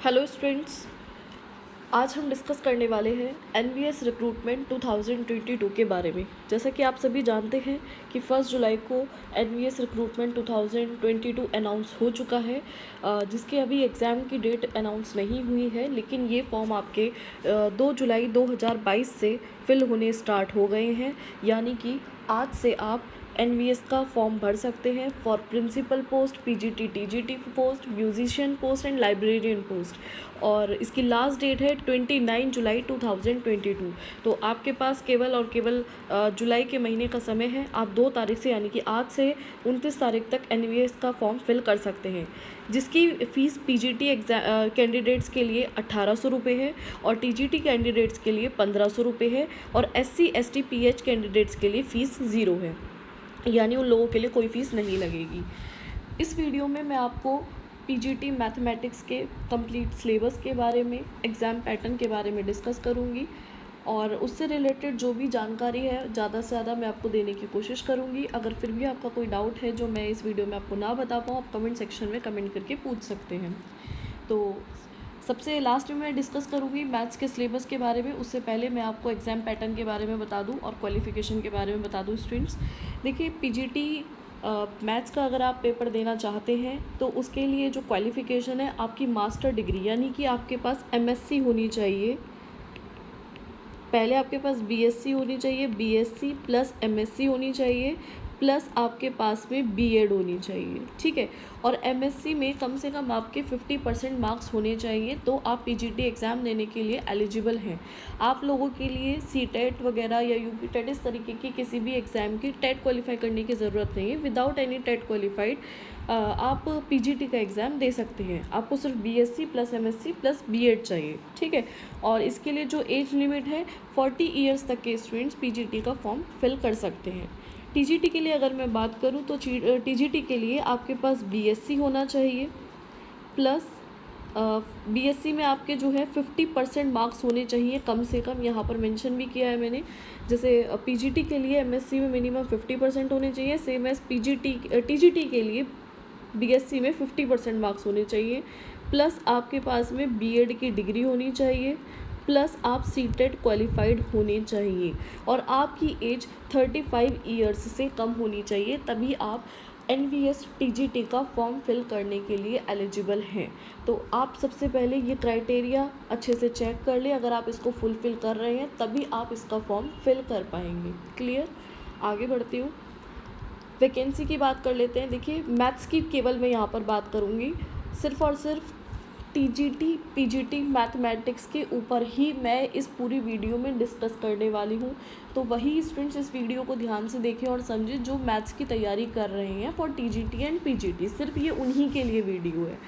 Hello students, आज हम discuss करने वाले हैं एनवीएस रिक्रूटमेंट 2022 के बारे में। जैसा कि आप सभी जानते हैं कि 1 जुलाई को एनवीएस रिक्रूटमेंट 2022 अनाउंस हो चुका है, जिसकी अभी एग्ज़ाम की डेट अनाउंस नहीं हुई है, लेकिन ये फॉर्म आपके 2 जुलाई 2022 से फिल होने स्टार्ट हो गए हैं। यानी कि आज से आप एनवीएस का फॉर्म भर सकते हैं for principal post, PGT TGT post, musician post and librarian post. और इसकी लास्ट डेट है 29 जुलाई 2022। तो आपके पास केवल और केवल जुलाई के महीने का समय है। आप 2 तारीख से यानी कि आज से 29 तारीख तक एनवीएस का फॉर्म फिल कर सकते हैं, जिसकी फ़ीस पीजीटी एग्ज़ाम कैंडिडेट्स के लिए 1800 रुपये है और टीजीटी कैंडिडेट्स के लिए 1500 रुपये है और एससी एसटी पीएच कैंडिडेट्स के लिए फ़ीस 0 है, यानी उन लोगों के लिए कोई फ़ीस नहीं लगेगी। इस वीडियो में मैं आपको पीजीटी मैथमेटिक्स के कंप्लीट सिलेबस के बारे में, एग्ज़ाम पैटर्न के बारे में डिस्कस करूँगी और उससे रिलेटेड जो भी जानकारी है ज़्यादा से ज़्यादा मैं आपको देने की कोशिश करूँगी। अगर फिर भी आपका कोई डाउट है जो मैं इस वीडियो में आपको ना बता पाऊँ, आप कमेंट सेक्शन में कमेंट करके पूछ सकते हैं। तो सबसे लास्ट में मैं डिस्कस करूँगी मैथ्स के सिलेबस के बारे में। उससे पहले मैं आपको एग्ज़ाम पैटर्न के बारे में बता दूँ और क्वालिफ़िकेशन के बारे में बता दूँ। स्टूडेंट्स देखिए, पीजीटी मैथ्स का अगर आप पेपर देना चाहते हैं तो उसके लिए जो क्वालिफ़िकेशन है आपकी मास्टर डिग्री, यानी कि आपके पास एमएससी होनी चाहिए। पहले आपके पास बीएससी होनी चाहिए, बीएससी प्लस एमएससी होनी चाहिए, प्लस आपके पास में बीएड होनी चाहिए, ठीक है। और एमएससी में कम से कम आपके 50% मार्क्स होने चाहिए, तो आप पीजीटी एग्ज़ाम देने के लिए एलिजिबल हैं। आप लोगों के लिए सीटेट वगैरह या यूपी टेट इस तरीके की किसी भी एग्ज़ाम की टेट क्वालिफाई करने की ज़रूरत नहीं है। विदाउट एनी टेट क्वालिफाइड आप पीजीटी का एग्ज़ाम दे सकते हैं। आपको सिर्फ BSc plus MSc plus BEd चाहिए, ठीक है। और इसके लिए जो एज लिमिट है 40 ईयर्स तक के स्टूडेंट्स पीजीटी का फॉर्म फिल कर सकते हैं। टीजीटी के लिए अगर मैं बात करूं तो टीजीटी के लिए आपके पास बीएससी होना चाहिए, प्लस बीएससी में आपके जो है 50% मार्क्स होने चाहिए कम से कम। यहाँ पर मेंशन भी किया है मैंने, जैसे पीजीटी के लिए एमएससी में मिनिमम 50% होने चाहिए, सेम एज टीजीटी के लिए बीएससी में 50% मार्क्स होने चाहिए, प्लस आपके पास में बीएड की डिग्री होनी चाहिए, प्लस आप सीटेट क्वालिफाइड होने चाहिए और आपकी एज 35 ईयर्स से कम होनी चाहिए, तभी आप एनवीएस टीजीटी का फॉर्म फिल करने के लिए एलिजिबल हैं। तो आप सबसे पहले ये क्राइटेरिया अच्छे से चेक कर लें। अगर आप इसको फुलफ़िल कर रहे हैं तभी आप इसका फॉर्म फिल कर पाएंगे। क्लियर? आगे बढ़ती हूँ, वैकेंसी की बात कर लेते हैं। देखिए, मैथ्स की केवल मैं यहाँ पर बात करूँगी, सिर्फ़ और सिर्फ टीजीटी पीजीटी मैथमेटिक्स के ऊपर ही मैं इस पूरी वीडियो में डिस्कस करने वाली हूँ। तो वही स्टूडेंट्स इस वीडियो को ध्यान से देखें और समझें जो मैथ्स की तैयारी कर रहे हैं फॉर टीजीटी एंड पीजीटी। सिर्फ ये उन्हीं के लिए वीडियो है,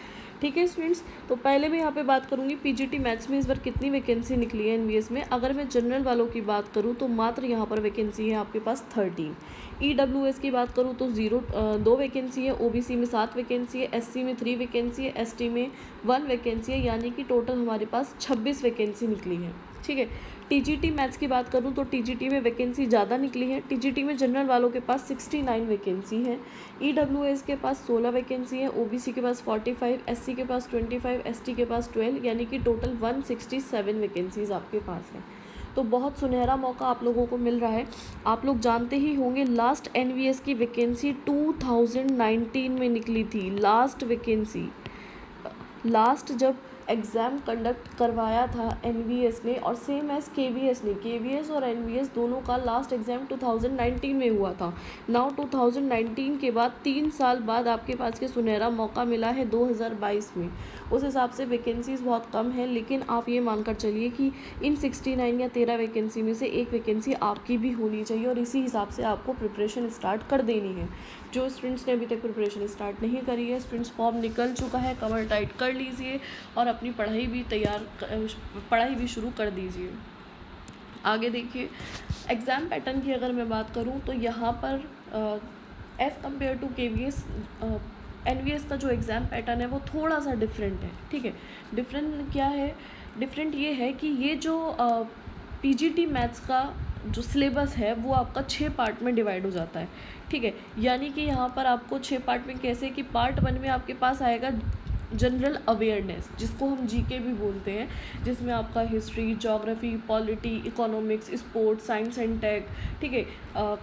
ठीक है स्टूडेंट्स। तो पहले मैं यहाँ पे बात करूँगी पीजीटी मैथ्स में इस बार कितनी वैकेंसी निकली है एनवीएस में। अगर मैं जनरल वालों की बात करूँ तो मात्र यहाँ पर वैकेंसी है आपके पास 13। ईडब्ल्यूएस की बात करूँ तो 2 वैकेंसी है, ओबीसी में 7 वैकेंसी है, एससी में 3 वैकेंसी है, एसटी में 1 वैकेंसी है, यानी कि टोटल हमारे पास 26 वैकेंसी निकली है, ठीक है। टीजीटी मैथ्स की बात करूँ तो टीजीटी में वैकेंसी ज़्यादा निकली है। टीजीटी में जनरल वालों के पास 69 वैकेंसी है, ईडब्ल्यूएस के पास 16 वैकेंसी है, ओबीसी के पास 45, एससी के पास 25, एसटी के पास 12, यानी कि टोटल 167 वैकेंसीज़ आपके पास है। तो बहुत सुनहरा मौका आप लोगों को मिल रहा है। आप लोग जानते ही होंगे लास्ट एनवीएस की वैकेंसी 2019 में निकली थी। लास्ट वैकेंसी, लास्ट जब एग्ज़ाम कंडक्ट करवाया था एनवीएस ने, और सेम एज केवीएस ने, केवीएस और एनवीएस दोनों का लास्ट एग्ज़ाम 2019 में हुआ था। नाउ 2019 के बाद 3 साल बाद आपके पास के सुनहरा मौका मिला है 2022 में। उस हिसाब से वैकेंसीज़ बहुत कम है, लेकिन आप ये मानकर चलिए कि इन 69 या 13 वैकेंसी में से एक वैकेंसी आपकी भी होनी चाहिए और इसी हिसाब से आपको प्रिपरेशन स्टार्ट कर देनी है। जो स्टूडेंट्स ने अभी तक प्रिपरेशन स्टार्ट नहीं करी है, स्टूडेंट्स फॉर्म निकल चुका है, कमर टाइट कर लीजिए और अपनी पढ़ाई भी शुरू कर दीजिए। आगे देखिए, एग्ज़ाम पैटर्न की अगर मैं बात करूं तो यहाँ पर as compare to KVS NVS का जो एग्ज़ाम पैटर्न है वो थोड़ा सा डिफरेंट है, ठीक है। डिफरेंट क्या है? डिफरेंट ये है कि ये जो पीजीटी मैथ्स का जो सिलेबस है वो आपका 6 पार्ट में डिवाइड हो जाता है, ठीक है। यानी कि यहाँ पर आपको 6 पार्ट में कैसे कि पार्ट 1 में आपके पास आएगा जनरल अवेयरनेस, जिसको हम जीके भी बोलते हैं, जिसमें आपका history, geography, polity, economics, sports, science and tech, ठीक है,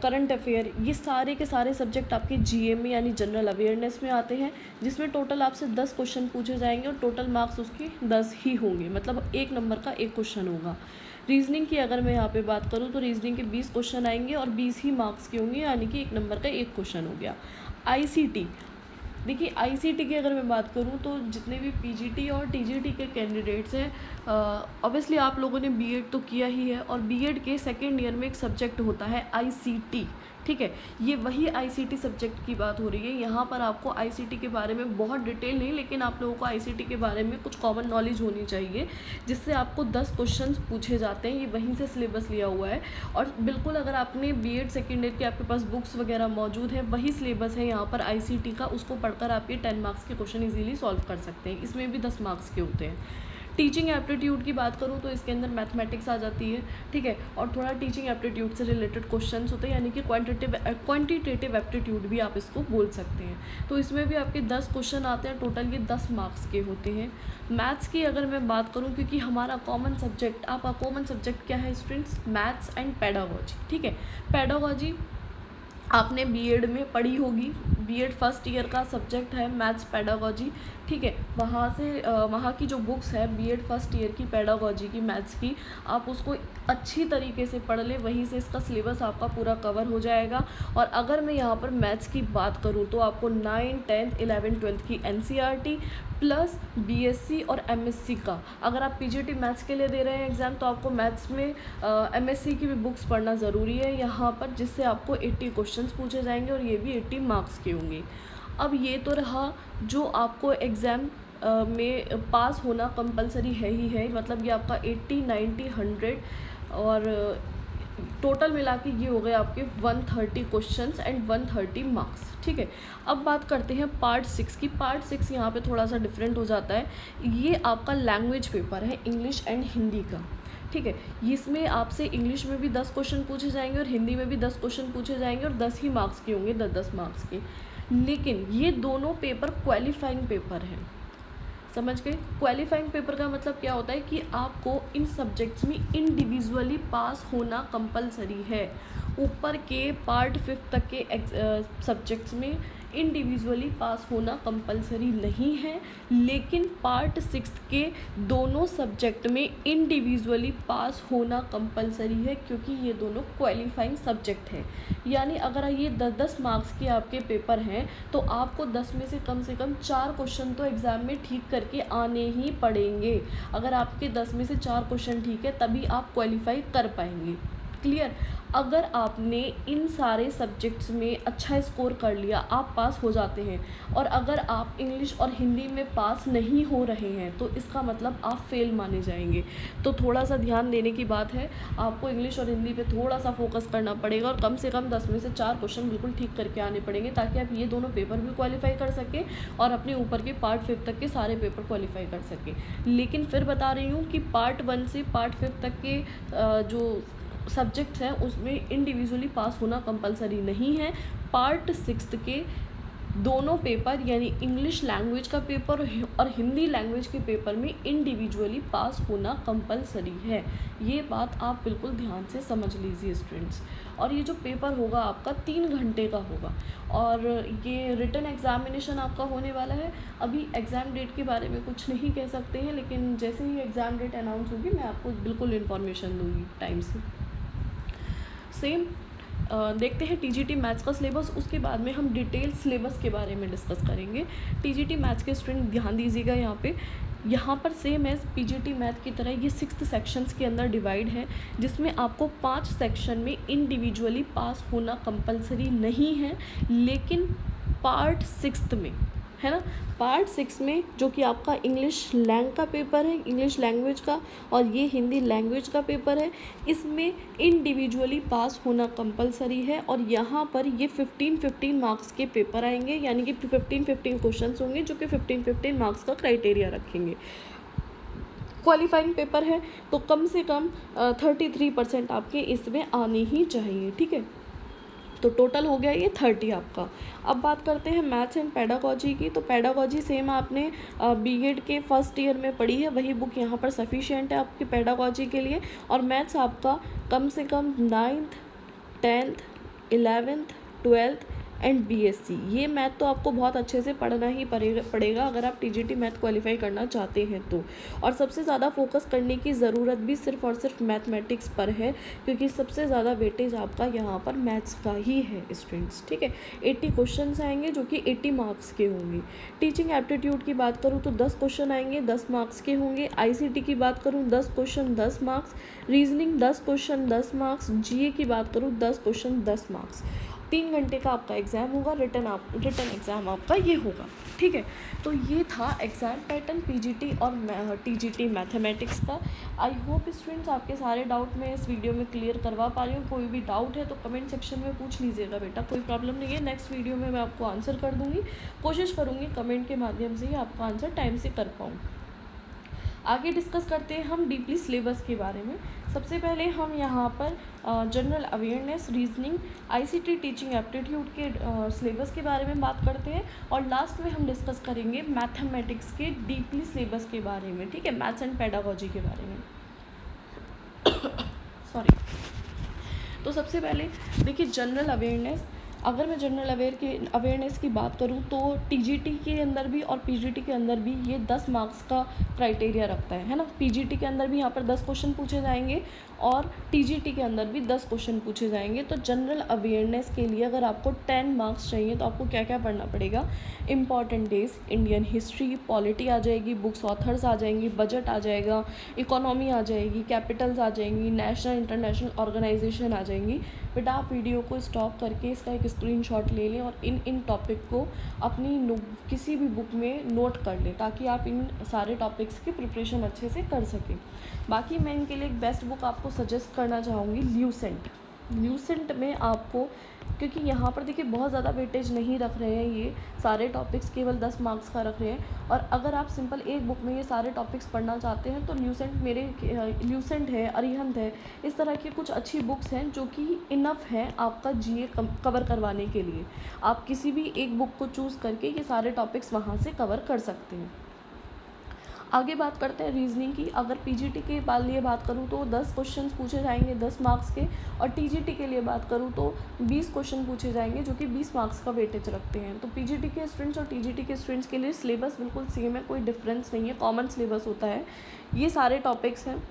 करंट अफेयर, ये सारे के सारे सब्जेक्ट आपके जीए में यानी जनरल अवेयरनेस में आते हैं, जिसमें टोटल आपसे 10 क्वेश्चन पूछे जाएंगे और टोटल मार्क्स उसके 10 ही होंगे, मतलब 1 नंबर का 1 क्वेश्चन होगा। रीजनिंग की अगर मैं यहाँ पे बात करूँ तो रीजनिंग के 20 क्वेश्चन आएंगे और 20 ही मार्क्स के होंगे, यानी कि 1 नंबर का 1 क्वेश्चन हो गया। आईसीटी, देखिए आईसीटी की अगर मैं बात करूँ तो जितने भी पीजीटी और टीजीटी के कैंडिडेट्स हैं, ऑब्वियसली आप लोगों ने बीएड तो किया ही है, और बीएड के सेकेंड ईयर में एक सब्जेक्ट होता है आईसीटी, ठीक है, ये वही आईसीटी सब्जेक्ट की बात हो रही है। यहाँ पर आपको आईसीटी के बारे में बहुत डिटेल नहीं, लेकिन आप लोगों को आईसीटी के बारे में कुछ कॉमन नॉलेज होनी चाहिए, जिससे आपको 10 क्वेश्चंस पूछे जाते हैं, ये वहीं से सिलेबस लिया हुआ है। और बिल्कुल अगर आपने बीएड सेकेंड ईयर की आपके पास बुक्स वगैरह मौजूद है, वही सिलेबस है यहाँ पर आईसीटी का, उसको पढ़कर आप ये 10 मार्क्स के क्वेश्चन ईजिली सॉल्व कर सकते हैं। इसमें भी 10 मार्क्स के होते हैं। टीचिंग एप्टीट्यूड की बात करूँ तो इसके अंदर मैथमेटिक्स आ जाती है, ठीक है, और थोड़ा टीचिंग एप्टीट्यूड से रिलेटेड क्वेश्चंस होते हैं, यानी कि क्वांटिटेटिव एप्टीट्यूड भी आप इसको बोल सकते हैं। तो इसमें भी आपके 10 क्वेश्चन आते हैं, टोटल ये 10 मार्क्स के होते हैं। मैथ्स की अगर मैं बात करूँ, क्योंकि हमारा कॉमन सब्जेक्ट, आपका कॉमन सब्जेक्ट क्या है स्टूडेंट्स? मैथ्स एंड पेडागोजी, ठीक है। पेडागोजी आपने बीएड में पढ़ी होगी, बीएड फर्स्ट ईयर का सब्जेक्ट है मैथ्स पेडागोजी, ठीक है। वहाँ से वहाँ की जो बुक्स है बीएड फर्स्ट ईयर की पेडागोजी की मैथ्स की, आप उसको अच्छी तरीके से पढ़ लें, वहीं से इसका सिलेबस आपका पूरा कवर हो जाएगा। और अगर मैं यहाँ पर मैथ्स की बात करूँ तो आपको 9, 10, 11, 12 की एनसीईआरटी प्लस बीएससी और एमएससी का, अगर आप पीजीटी मैथ्स के लिए दे रहे हैं एग्ज़ाम, तो आपको मैथ्स में एमएससी की भी बुक्स पढ़ना ज़रूरी है यहाँ पर, जिससे आपको 80 क्वेश्चंस पूछे जाएंगे और ये भी 80 मार्क्स के होंगे। अब ये तो रहा जो आपको एग्ज़ाम में पास होना कंपलसरी है ही है, मतलब ये आपका 80, 90, 100 और टोटल मिला के ये हो गए आपके 130 क्वेश्चंस एंड 130 मार्क्स, ठीक है। अब बात करते हैं पार्ट 6 की। पार्ट 6 यहाँ पे थोड़ा सा डिफरेंट हो जाता है, ये आपका लैंग्वेज पेपर है, इंग्लिश एंड हिंदी का, ठीक है। इसमें आपसे इंग्लिश में भी 10 क्वेश्चन पूछे जाएंगे और हिंदी में भी 10 क्वेश्चन पूछे जाएंगे और 10 ही मार्क्स के होंगे, 10-10 मार्क्स के। लेकिन ये दोनों पेपर क्वालिफाइंग पेपर हैं, समझ गए? क्वालिफाइंग पेपर का मतलब क्या होता है कि आपको इन सब्जेक्ट्स में इंडिविजुअली पास होना कंपलसरी है। ऊपर के पार्ट 5 तक के सब्जेक्ट्स में इंडिविजुअली पास होना कंपलसरी नहीं है, लेकिन पार्ट 6 के दोनों सब्जेक्ट में इंडिविजुअली पास होना कंपलसरी है, क्योंकि ये दोनों क्वालिफाइंग सब्जेक्ट हैं। यानी अगर ये 10-10 मार्क्स के आपके पेपर हैं, तो आपको 10 में से कम 4 क्वेश्चन तो एग्ज़ाम में ठीक करके आने ही पड़ेंगे। अगर आपके 10 में से 4 क्वेश्चन ठीक है, तभी आप क्वालिफाई कर पाएंगे। क्लियर? अगर आपने इन सारे सब्जेक्ट्स में अच्छा स्कोर कर लिया, आप पास हो जाते हैं, और अगर आप इंग्लिश और हिंदी में पास नहीं हो रहे हैं, तो इसका मतलब आप फेल माने जाएंगे। तो थोड़ा सा ध्यान देने की बात है, आपको इंग्लिश और हिंदी पे थोड़ा सा फोकस करना पड़ेगा, और कम से कम 10 में से 4 क्वेश्चन बिल्कुल ठीक करके आने पड़ेंगे, ताकि आप ये दोनों पेपर भी क्वालिफाई कर सकें और अपने ऊपर के पार्ट 5 तक के सारे पेपर क्वालिफाई कर सकें। लेकिन फिर बता रही हूँ कि पार्ट 1 से पार्ट 5 तक के जो सब्जेक्ट्स हैं उसमें इंडिविजुअली पास होना कंपलसरी नहीं है। पार्ट 6 के दोनों पेपर, यानी इंग्लिश लैंग्वेज का पेपर और हिंदी लैंग्वेज के पेपर में इंडिविजुअली पास होना कंपलसरी है। ये बात आप बिल्कुल ध्यान से समझ लीजिए स्टूडेंट्स। और ये जो पेपर होगा आपका 3 घंटे का होगा, और ये रिटन एग्जामिनेशन आपका होने वाला है। अभी एग्ज़ाम डेट के बारे में कुछ नहीं कह सकते हैं, लेकिन जैसे ही एग्ज़ाम डेट अनाउंस होगी मैं आपको बिल्कुल इन्फॉर्मेशन दूँगी टाइम से। सेम देखते हैं टीजीटी मैथ्स का सिलेबस, उसके बाद में हम डिटेल सिलेबस के बारे में डिस्कस करेंगे। टीजीटी मैथ्स के स्टूडेंट ध्यान दीजिएगा, यहाँ पर सेम एज पीजीटी मैथ की तरह ये 6 सेक्शंस के अंदर डिवाइड है, जिसमें आपको 5 सेक्शन में इंडिविजुअली पास होना कंपलसरी नहीं है, लेकिन पार्ट 6 में है ना, पार्ट 6 में जो कि आपका इंग्लिश लैंग का पेपर है, इंग्लिश लैंग्वेज का, और ये हिंदी लैंग्वेज का पेपर है, इसमें इंडिविजुअली पास होना कंपलसरी है। और यहाँ पर ये 15-15 मार्क्स के पेपर आएंगे, यानी कि 15-15 क्वेश्चंस होंगे, जो कि 15-15 मार्क्स का क्राइटेरिया रखेंगे। क्वालिफाइंग पेपर है, तो कम से कम 33% आपके इसमें आने ही चाहिए, ठीक है। तो टोटल हो गया ये 30 आपका। अब बात करते हैं मैथ्स एंड पेडागॉजी की। तो पेडागॉजी सेम आपने बीएड के फर्स्ट ईयर में पढ़ी है, वही बुक यहाँ पर सफिशिएंट है आपकी पेडागॉजी के लिए। और मैथ्स आपका कम से कम 9th 10th 11th 12th and BSc, ये मैथ तो आपको बहुत अच्छे से पढ़ना ही पड़ेगा अगर आप टीजीटी मैथ क्वालिफाई करना चाहते हैं तो। और सबसे ज़्यादा फोकस करने की ज़रूरत भी सिर्फ और सिर्फ मैथमेटिक्स पर है, क्योंकि सबसे ज़्यादा वेटेज आपका यहाँ पर मैथ्स का ही है स्टूडेंट्स, ठीक है। 80 क्वेश्चन आएंगे जो कि 80 मार्क्स के होंगे। टीचिंग एप्टीट्यूड की बात करूँ तो 10 क्वेश्चन आएंगे, 10 मार्क्स के होंगे। आईसीटी की बात करूँ 10 question 10 marks, reasoning 10 question 10 marks, GA की बात करूँ 10 क्वेश्चन 10 मार्क्स। 3 घंटे का आपका एग्ज़ाम होगा, रिटन एग्ज़ाम आपका ये होगा, ठीक है। तो ये था एग्ज़ाम पैटर्न पीजीटी और टीजीटी मैथमेटिक्स का। आई होप स्टूडेंट्स आपके सारे डाउट मैं इस वीडियो में क्लियर करवा पा रही हूँ। कोई भी डाउट है तो कमेंट सेक्शन में पूछ लीजिएगा बेटा, कोई प्रॉब्लम नहीं है। नेक्स्ट वीडियो में मैं आपको आंसर कर दूँगी, कोशिश करूँगी कमेंट के माध्यम से ही आपका आंसर टाइम से कर पाऊँ। आगे डिस्कस करते हैं हम डीपली सिलेबस के बारे में। सबसे पहले हम यहाँ पर general awareness, reasoning, ICT, teaching aptitude के सिलेबस के बारे में बात करते हैं। और लास्ट में हम डिस्कस करेंगे मैथमेटिक्स के डीपली सिलेबस के बारे में, ठीक है, मैथ्स एंड पेडागॉजी के बारे में। सॉरी। तो सबसे पहले देखिए जनरल अवेयरनेस। अगर मैं जनरल अवेयरनेस की बात करूं तो टीजीटी के अंदर भी और पीजीटी के अंदर भी ये 10 मार्क्स का क्राइटेरिया रखता है ना। पीजीटी के अंदर भी यहाँ पर 10 क्वेश्चन पूछे जाएंगे और टीजीटी के अंदर भी 10 क्वेश्चन पूछे जाएंगे। तो जनरल अवेयरनेस के लिए अगर आपको 10 मार्क्स चाहिए तो आपको क्या क्या पढ़ना पड़ेगा? Important days, Indian history, polity आ जाएगी, बुक्स ऑथर्स आ जाएंगी, बजट आ जाएगा, इकोनॉमी आ जाएगी, कैपिटल्स आ जाएंगी, नेशनल इंटरनेशनल ऑर्गेनाइजेशन आ जाएंगी। बेटा आप वीडियो को स्टॉप करके इसका एक स्क्रीनशॉट ले लें और इन टॉपिक को अपनी किसी भी बुक में नोट कर लें, ताकि आप इन सारे टॉपिक्स की प्रिपरेशन अच्छे से कर सकें। बाकी मैं इनके लिए एक बेस्ट बुक आपको सजेस्ट करना चाहूँगी, ल्यूसेंट में आपको, क्योंकि यहाँ पर देखिए बहुत ज़्यादा वेटेज नहीं रख रहे हैं, ये सारे टॉपिक्स केवल 10 मार्क्स का रख रहे हैं। और अगर आप सिंपल एक बुक में ये सारे टॉपिक्स पढ़ना चाहते हैं तो ल्यूसेंट है, अरिहंत है, इस तरह की कुछ अच्छी बुक्स हैं जो कि इनफ हैं आपका जीए कवर करवाने के लिए। आप किसी भी एक बुक को चूज़ करके ये सारे टॉपिक्स वहाँ से कवर कर सकते हैं। आगे बात करते हैं रीजनिंग की। अगर पीजीटी के लिए बात करूँ तो 10 क्वेश्चन पूछे जाएंगे 10 मार्क्स के, और टीजीटी के लिए बात करूँ तो 20 क्वेश्चन पूछे जाएंगे जो कि 20 मार्क्स का वेटेज रखते हैं। तो पीजीटी के स्टूडेंट्स और टीजीटी के स्टूडेंट्स के लिए सिलेबस बिल्कुल सेम है, कोई डिफरेंस नहीं है, कॉमन सिलेबस होता है। ये सारे टॉपिक्स हैं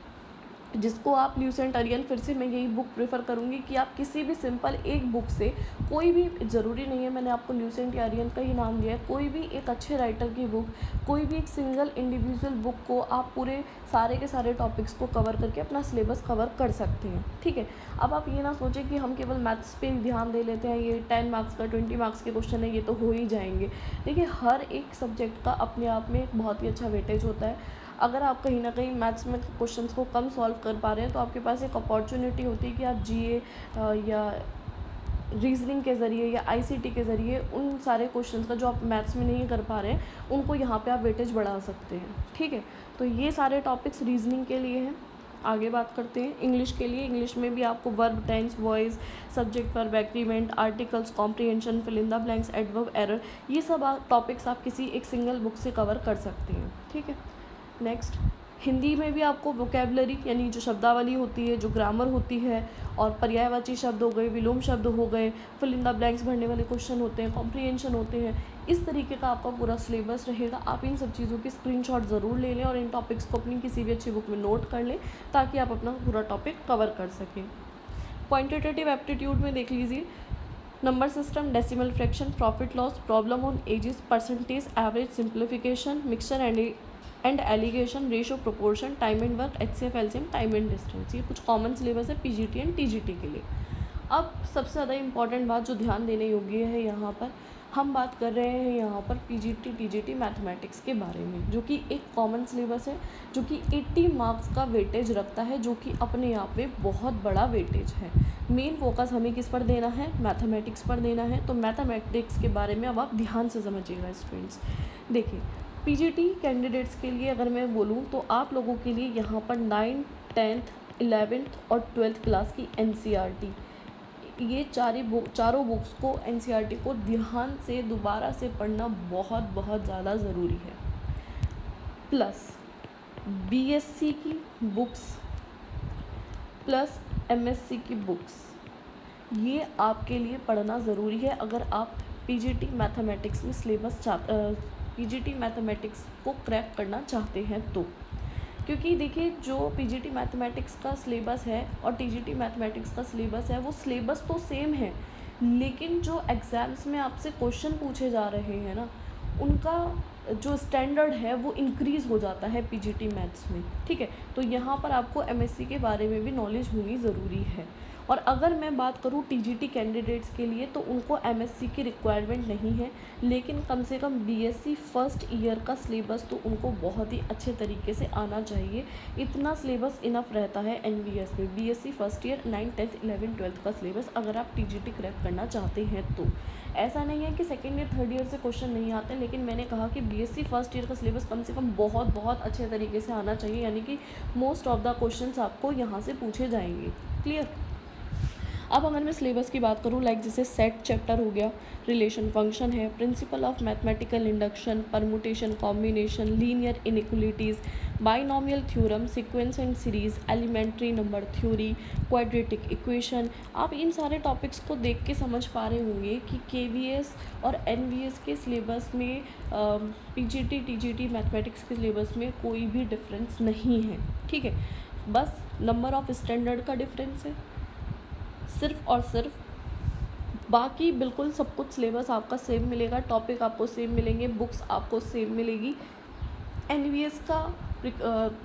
जिसको आप ल्यूसेंट अरियन, फिर से मैं यही बुक प्रेफर करूँगी कि आप किसी भी सिंपल एक बुक से, कोई भी ज़रूरी नहीं है मैंने आपको ल्यूसेंट या अरियन का ही नाम दिया है, कोई भी एक अच्छे राइटर की बुक, कोई भी एक सिंगल इंडिविजुअल बुक को आप पूरे सारे के सारे टॉपिक्स को कवर करके अपना सिलेबस कवर कर सकते हैं, ठीक है। अब आप ये ना सोचें कि हम केवल मैथ्स पे ध्यान दे लेते हैं, ये 10 मार्क्स का 20 मार्क्स के क्वेश्चन है, ये तो हो ही जाएंगे। देखिए हर एक सब्जेक्ट का अपने आप में एक बहुत ही अच्छा वेटेज होता है। अगर आप कहीं ना कहीं मैथ्स में क्वेश्चंस को कम सॉल्व कर पा रहे हैं तो आपके पास एक अपॉर्चुनिटी होती है कि आप जीए या रीजनिंग के ज़रिए या आईसीटी के ज़रिए उन सारे क्वेश्चंस का जो आप मैथ्स में नहीं कर पा रहे हैं उनको यहाँ पे आप वेटेज बढ़ा सकते हैं, ठीक है। तो ये सारे टॉपिक्स रीजनिंग के लिए हैं। आगे बात करते हैं इंग्लिश के लिए। इंग्लिश में भी आपको verb, tense, voice, subject, verb, agreement, articles, comprehension, fill in the blanks, adverb, error, ये सब टॉपिक्स आप किसी एक सिंगल बुक से कवर कर सकते हैं, ठीक है। नेक्स्ट, हिंदी में भी आपको वोकेबलरी यानी जो शब्दावली होती है, जो ग्रामर होती है, और पर्यायवाची शब्द हो गए, विलोम शब्द हो गए, फिल इन द ब्लैंक्स भरने वाले क्वेश्चन होते हैं, कॉम्प्रिहेंशन होते हैं, इस तरीके का आपका पूरा सिलेबस रहेगा। आप इन सब चीज़ों की स्क्रीनशॉट ज़रूर ले लें और इन टॉपिक्स को अपनी किसी भी अच्छी बुक में नोट कर लें ताकि आप अपना पूरा टॉपिक कवर कर सकें। क्वांटिटेटिव एप्टीट्यूड में देख लीजिए, number system, decimal fraction, profit loss, problem on edges, percentage, average, simplification, mixture and allegation, ratio, proportion, time and work, HCF, LCM, time and distance, ये कुछ कॉमन सिलेबस है PGT and TGT के लिए। अब सबसे ज़्यादा इंपॉर्टेंट बात जो ध्यान देने योग्य है, यहाँ पर हम बात कर रहे हैं यहाँ पर पीजीटी टीजीटी मैथमेटिक्स के बारे में, जो कि एक कॉमन सिलेबस है जो कि 80 मार्क्स का वेटेज रखता है, जो कि अपने आप में बहुत बड़ा वेटेज है। मेन फोकस हमें किस पर देना है? मैथमेटिक्स पर देना है। तो मैथमेटिक्स के बारे में अब आप ध्यान से समझिएगा स्टूडेंट्स। देखिए पीजीटी कैंडिडेट्स के लिए अगर मैं बोलूँ तो आप लोगों के लिए यहाँ पर 9th 10th 11th और 12th क्लास की एनसीईआरटी ये चारों बुक्स को एनसीईआरटी को ध्यान से दोबारा से पढ़ना बहुत बहुत ज़्यादा ज़रूरी है। प्लस बीएससी की बुक्स प्लस एमएससी की बुक्स, ये आपके लिए पढ़ना ज़रूरी है अगर आप पीजीटी मैथमेटिक्स में पीजीटी मैथमेटिक्स को क्रैक करना चाहते हैं तो। क्योंकि देखिए, जो पीजीटी मैथमेटिक्स का सिलेबस है और टीजीटी मैथमेटिक्स का सिलेबस है, वो सिलेबस तो सेम है, लेकिन जो एग्ज़ाम्स में आपसे क्वेश्चन पूछे जा रहे हैं ना, उनका जो स्टैंडर्ड है वो इंक्रीज़ हो जाता है पीजीटी मैथ्स में। ठीक है, तो यहाँ पर आपको एमएससी के बारे में भी नॉलेज होनी ज़रूरी है। और अगर मैं बात करूँ टीजीटी कैंडिडेट्स के लिए, तो उनको एमएससी की रिक्वायरमेंट नहीं है, लेकिन कम से कम बीएससी फर्स्ट ईयर का सिलेबस तो उनको बहुत ही अच्छे तरीके से आना चाहिए। इतना सिलेबस इनफ रहता है एनवीएस में, BSc first year 9th 10th 11th 12th का सिलेबस, अगर आप टीजीटी क्रैक करना चाहते हैं तो। ऐसा नहीं है कि सेकेंड ईयर थर्ड ईयर से क्वेश्चन नहीं आते, लेकिन मैंने कहा कि बीएससी फर्स्ट ईयर का सिलेबस कम से कम बहुत बहुत अच्छे तरीके से आना चाहिए, यानी कि मोस्ट ऑफ द क्वेश्चंस आपको यहाँ से पूछे जाएंगे। क्लियर। अब अगर मैं सिलेबस की बात करूँ, लाइक जैसे सेट चैप्टर हो गया, रिलेशन फंक्शन है, principle of mathematical induction, permutation, combination, linear inequalities, binomial theorem, sequence and series, elementary number theory, quadratic equation, आप इन सारे टॉपिक्स को देख के समझ पा रहे होंगे कि केवीएस और एनवीएस के सिलेबस में पीजीटी टीजीटी मैथमेटिक्स के सिलेबस में कोई भी डिफरेंस नहीं है। ठीक है, बस नंबर ऑफ स्टैंडर्ड का डिफरेंस है सिर्फ और सिर्फ, बाकी बिल्कुल सब कुछ सिलेबस आपका सेम मिलेगा, टॉपिक आपको सेम मिलेंगे, बुक्स आपको सेम मिलेगी। एनवीएस का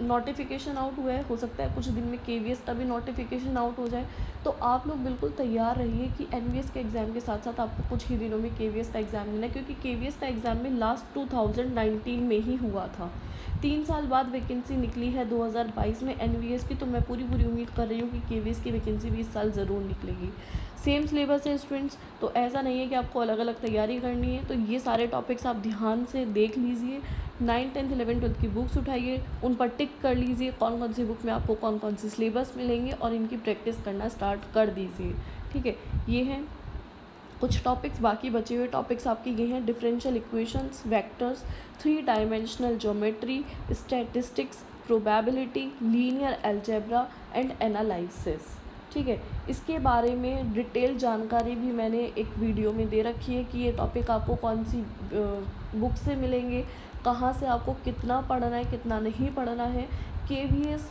नोटिफिकेशन आउट हुआ है, हो सकता है कुछ दिन में केवीएस का भी नोटिफिकेशन आउट हो जाए, तो आप लोग बिल्कुल तैयार रहिए कि एनवीएस के एग्ज़ाम के साथ साथ आपको कुछ ही दिनों में केवीएस का एग्ज़ाम लेना है, क्योंकि केवीएस का एग्ज़ाम में लास्ट 2019 में ही हुआ था। 3 साल बाद वैकेंसी निकली है 2022 में एनवीएस की, तो मैं पूरी उम्मीद कर रही हूँ कि केवीएस की वैकेंसी भी इस साल ज़रूर निकलेगी। सेम सिलेबस है स्टूडेंट्स, तो ऐसा नहीं है कि आपको अलग अलग तैयारी करनी है। तो ये सारे टॉपिक्स आप ध्यान से देख लीजिए, 9th 10th 11th 12th की बुक्स उठाइए, उन पर टिक कर लीजिए कौन कौन सी बुक में आपको कौन कौन से सिलेबस मिलेंगे, और इनकी प्रैक्टिस करना स्टार्ट कर दीजिए। ठीक है, ये हैं कुछ टॉपिक्स। बाकी बचे हुए टॉपिक्स आपके ये हैं: differential equations, vectors, 3 dimensional geometry, statistics, probability, linear algebra and analysis. ठीक है, इसके बारे में डिटेल जानकारी भी मैंने एक वीडियो में दे रखी है कि ये टॉपिक आपको कौन सी बुक से मिलेंगे, कहाँ से आपको कितना पढ़ना है कितना नहीं पढ़ना है। केवीएस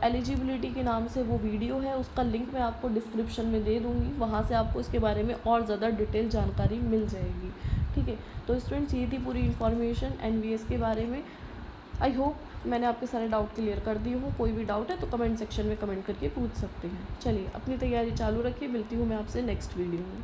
एलिजिबिलिटी के नाम से वो वीडियो है, उसका लिंक मैं आपको डिस्क्रिप्शन में दे दूँगी, वहाँ से आपको इसके बारे में और ज़्यादा डिटेल जानकारी मिल जाएगी। ठीक है, तो स्टूडेंट्स ये थी पूरी इन्फॉर्मेशन एनवीएस के बारे में। आई होप मैंने आपके सारे डाउट क्लियर कर दिए हो। कोई भी डाउट है तो कमेंट सेक्शन में कमेंट करके पूछ सकते हैं। चलिए, अपनी तैयारी चालू रखिए, मिलती हूँ मैं आपसे नेक्स्ट वीडियो में।